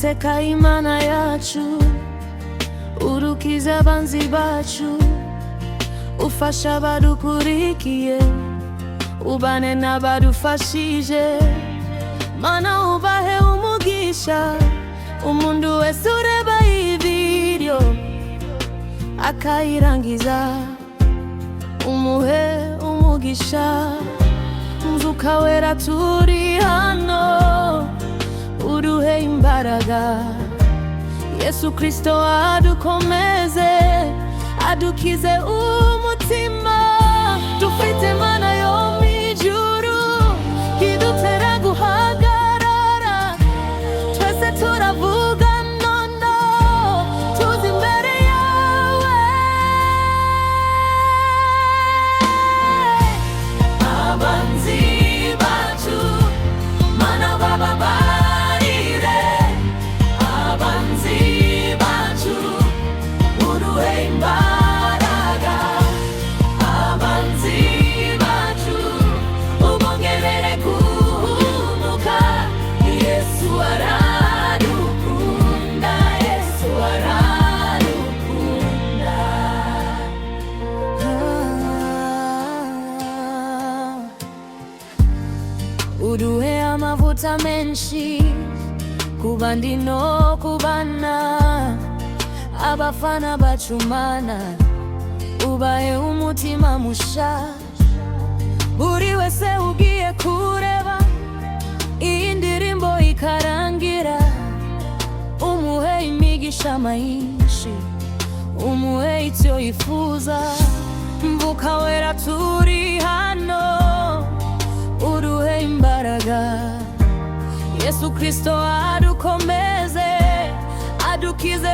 Uwiteka Imana yacu, urukize abanzi bacu, ufasha abadukurikiye, ubane n'abadufashije. Mana ubahe umugisha umuntu wese ureba iyi video akayirangiza, umuhe umugisha. Mwuka Wera turi hano, uduhe imbaraga. Yesu Kristo adukomeze, adukize umutima. Dufite Mana yo mw'ijuru idutera guhagarara, twese turavuga nono tuzi imbere yawe. Abanzi bacu Mana bababarire, abanzi bacu uduhe imbaraga. Abanzi bacu ubongerere guhumuka. Yesu aradukunda, Yesu aradukunda. Uduhe amavuta menshi kubandi no kubana, abafana bacu Mana ubahe umutima musha. Buri wese ugiye kureba iyi ndirimbo ikarangira, umuhe imigisha myinshi, umuhe icyo yifuza. Mwuka Wera turi hano, uduhe imbaraga. Yesu Kristo adukomeze, adukize